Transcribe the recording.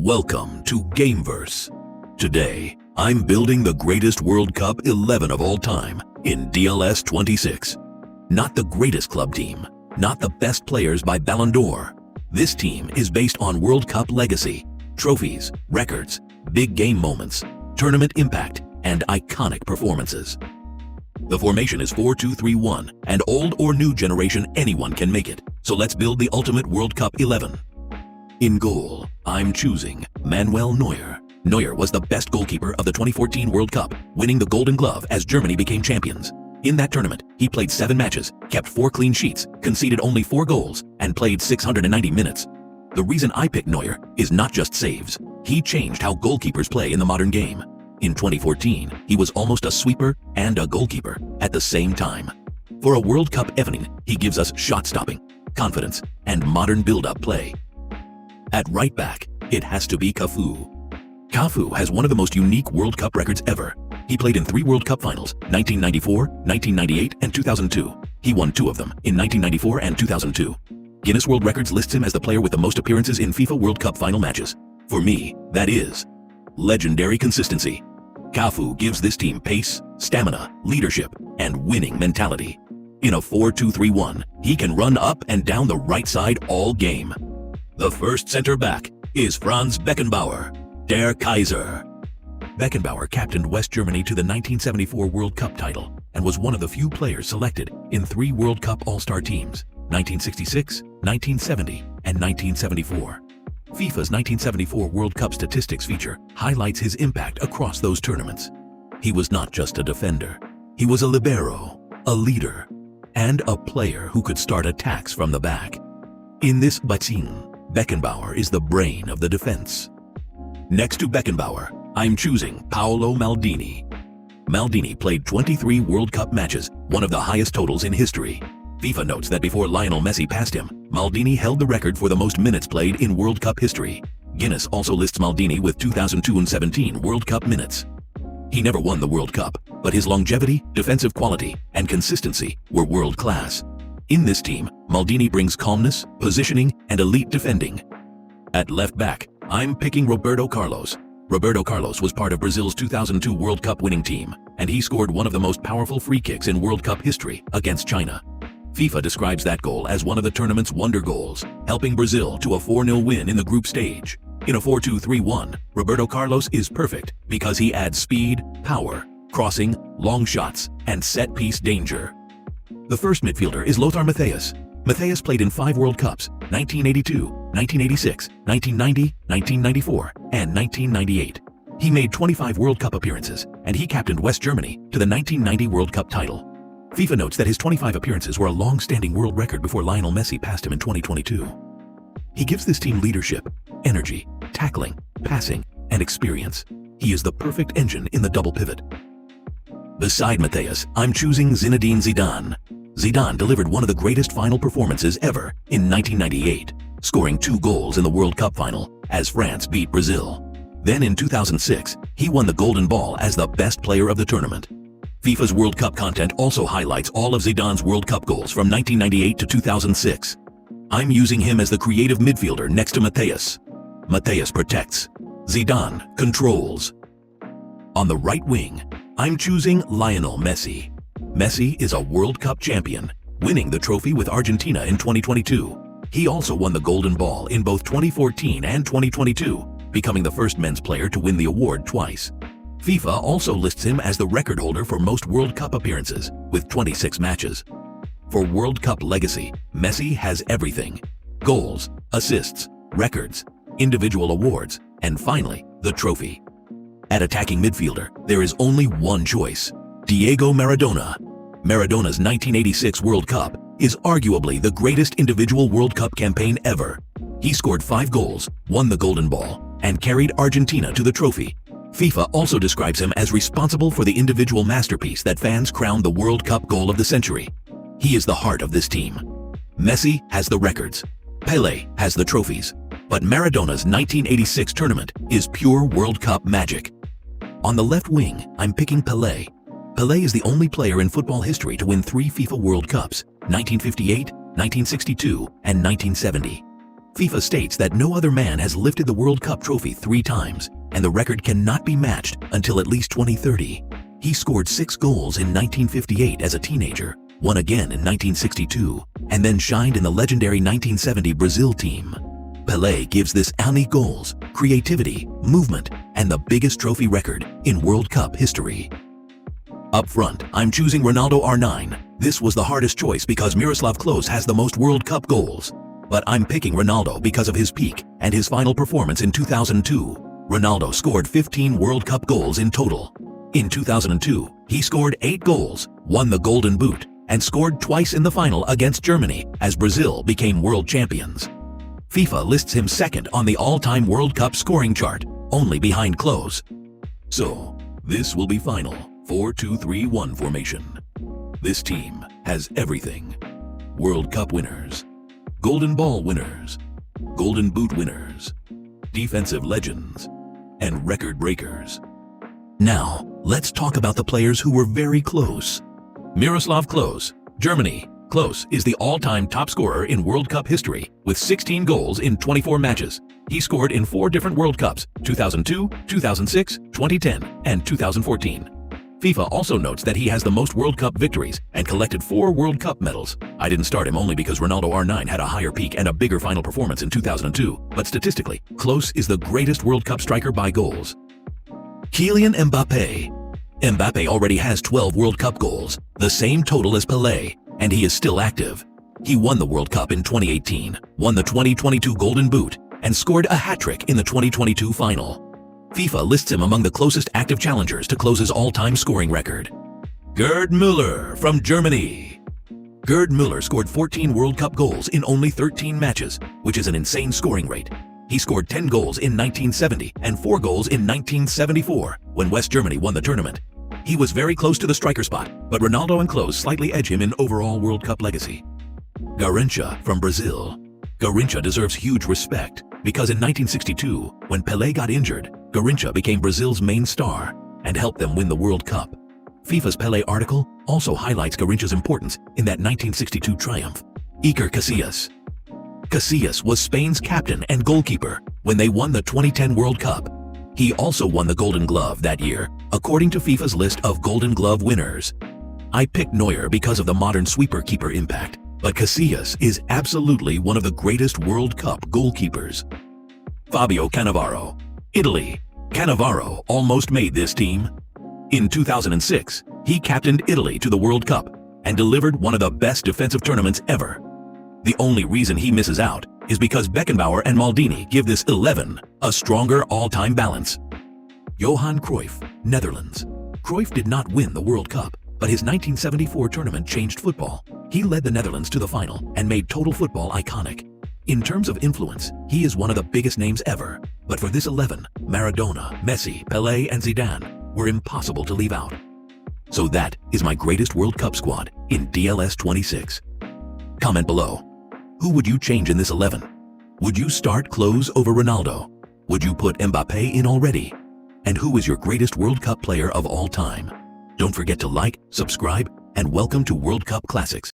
Welcome to GameVerse. Today, I'm building the greatest World Cup 11 of all time in DLS 26. Not the greatest club team, not the best players by Ballon d'Or. This team is based on World Cup legacy, trophies, records, big game moments, tournament impact, and iconic performances. The formation is 4-2-3-1, and old or new generation anyone can make it. So let's build the ultimate World Cup 11. In goal, I'm choosing Manuel Neuer. Neuer was the best goalkeeper of the 2014 World Cup, winning the Golden Glove as Germany became champions. In that tournament, he played 7 matches, kept 4 clean sheets, conceded only 4 goals, and played 690 minutes. The reason I picked Neuer is not just saves. He changed how goalkeepers play in the modern game. In 2014, he was almost a sweeper and a goalkeeper at the same time. For a World Cup evening, he gives us shot-stopping, confidence, and modern build-up play. At right back, it has to be Cafu. Cafu has one of the most unique World Cup records ever. He played in 3 World Cup finals, 1994, 1998, and 2002. He won 2 of them in 1994 and 2002. Guinness World Records lists him as the player with the most appearances in FIFA World Cup final matches. For me, that is legendary consistency. Cafu gives this team pace, stamina, leadership, and winning mentality. In a 4-2-3-1, he can run up and down the right side all game. The first center back is Franz Beckenbauer, Der Kaiser. Beckenbauer captained West Germany to the 1974 World Cup title and was one of the few players selected in 3 World Cup All-Star teams, 1966, 1970, and 1974. FIFA's 1974 World Cup statistics feature highlights his impact across those tournaments. He was not just a defender. He was a libero, a leader, and a player who could start attacks from the back. In this batin, Beckenbauer is the brain of the defense. Next to Beckenbauer, I'm choosing Paolo Maldini. Maldini played 23 World Cup matches, one of the highest totals in history. FIFA notes that before Lionel Messi passed him, Maldini held the record for the most minutes played in World Cup history. Guinness also lists Maldini with 2002 and 17 World Cup minutes. He never won the World Cup, but his longevity, defensive quality, and consistency were world class. In this team, Maldini brings calmness, positioning, and elite defending. At left back, I'm picking Roberto Carlos. Roberto Carlos was part of Brazil's 2002 World Cup winning team, and he scored one of the most powerful free kicks in World Cup history against China. FIFA describes that goal as one of the tournament's wonder goals, helping Brazil to a 4-0 win in the group stage. In a 4-2-3-1, Roberto Carlos is perfect because he adds speed, power, crossing, long shots, and set-piece danger. The first midfielder is Lothar Matthäus. Matthäus played in 5 World Cups, 1982, 1986, 1990, 1994, and 1998. He made 25 World Cup appearances, and he captained West Germany to the 1990 World Cup title. FIFA notes that his 25 appearances were a long-standing world record before Lionel Messi passed him in 2022. He gives this team leadership, energy, tackling, passing, and experience. He is the perfect engine in the double pivot. Beside Matthäus, I'm choosing Zinedine Zidane. Zidane delivered one of the greatest final performances ever in 1998, scoring 2 goals in the World Cup final as France beat Brazil. Then in 2006, he won the Golden Ball as the best player of the tournament. FIFA's World Cup content also highlights all of Zidane's World Cup goals from 1998 to 2006. I'm using him as the creative midfielder next to Matthäus. Matthäus protects. Zidane controls. On the right wing, I'm choosing Lionel Messi. Messi is a World Cup champion, winning the trophy with Argentina in 2022. He also won the Golden Ball in both 2014 and 2022, becoming the first men's player to win the award twice. FIFA also lists him as the record holder for most World Cup appearances, with 26 matches. For World Cup legacy, Messi has everything: goals, assists, records, individual awards, and finally, the trophy. At attacking midfielder, there is only one choice: Diego Maradona. Maradona's 1986 World Cup is arguably the greatest individual World Cup campaign ever. He scored 5 goals, won the Golden Ball, and carried Argentina to the trophy. FIFA also describes him as responsible for the individual masterpiece that fans crowned the World Cup goal of the century. He is the heart of this team. Messi has the records. Pelé has the trophies. But Maradona's 1986 tournament is pure World Cup magic. On the left wing, I'm picking Pelé. Pelé is the only player in football history to win 3 FIFA World Cups, 1958, 1962, and 1970. FIFA states that no other man has lifted the World Cup trophy 3 times, and the record cannot be matched until at least 2030. He scored 6 goals in 1958 as a teenager, one again in 1962, and then shined in the legendary 1970 Brazil team. Pelé gives this any goals, creativity, movement, and the biggest trophy record in World Cup history. Up front, I'm choosing Ronaldo R9. This was the hardest choice because Miroslav Klose has the most World Cup goals. But I'm picking Ronaldo because of his peak and his final performance in 2002. Ronaldo scored 15 World Cup goals in total. In 2002, he scored 8 goals, won the Golden Boot, and scored twice in the final against Germany as Brazil became world champions. FIFA lists him second on the all-time World Cup scoring chart, only behind Klose. So, this will be final 4-2-3-1 formation. This team has everything. World Cup winners, Golden Ball winners, Golden Boot winners, defensive legends, and record breakers. Now, let's talk about the players who were very close. Miroslav Klose, Germany. Klose is the all-time top scorer in World Cup history with 16 goals in 24 matches. He scored in 4 different World Cups, 2002, 2006, 2010, and 2014. FIFA also notes that he has the most World Cup victories and collected 4 World Cup medals. I didn't start him only because Ronaldo R9 had a higher peak and a bigger final performance in 2002, but statistically, Klose is the greatest World Cup striker by goals. Kylian Mbappé. Mbappé already has 12 World Cup goals, the same total as Pelé, and he is still active. He won the World Cup in 2018, won the 2022 Golden Boot, and scored a hat-trick in the 2022 final. FIFA lists him among the closest active challengers to Klose's all-time scoring record. Gerd Müller from Germany. Gerd Müller scored 14 World Cup goals in only 13 matches, which is an insane scoring rate. He scored 10 goals in 1970 and 4 goals in 1974 when West Germany won the tournament. He was very close to the striker spot, but Ronaldo and Klose slightly edge him in overall World Cup legacy. Garrincha from Brazil. Garrincha deserves huge respect because in 1962, when Pelé got injured, Garrincha became Brazil's main star and helped them win the World Cup. FIFA's Pelé article also highlights Garrincha's importance in that 1962 triumph. Iker Casillas. Casillas was Spain's captain and goalkeeper when they won the 2010 World Cup. He also won the Golden Glove that year, according to FIFA's list of Golden Glove winners. I picked Neuer because of the modern sweeper-keeper impact, but Casillas is absolutely one of the greatest World Cup goalkeepers. Fabio Cannavaro, Italy. Cannavaro almost made this team. In 2006, he captained Italy to the World Cup and delivered one of the best defensive tournaments ever. The only reason he misses out is because Beckenbauer and Maldini give this 11 a stronger all-time balance. Johan Cruyff, Netherlands. Cruyff did not win the World Cup, but his 1974 tournament changed football. He led the Netherlands to the final and made total football iconic. In terms of influence, he is one of the biggest names ever, but for this 11, Maradona, Messi, Pelé, and Zidane were impossible to leave out. So that is my greatest World Cup squad in DLS 26. Comment below. Who would you change in this 11? Would you start Klose over Ronaldo? Would you put Mbappé in already? And who is your greatest World Cup player of all time? Don't forget to like, subscribe, and welcome to World Cup Classics.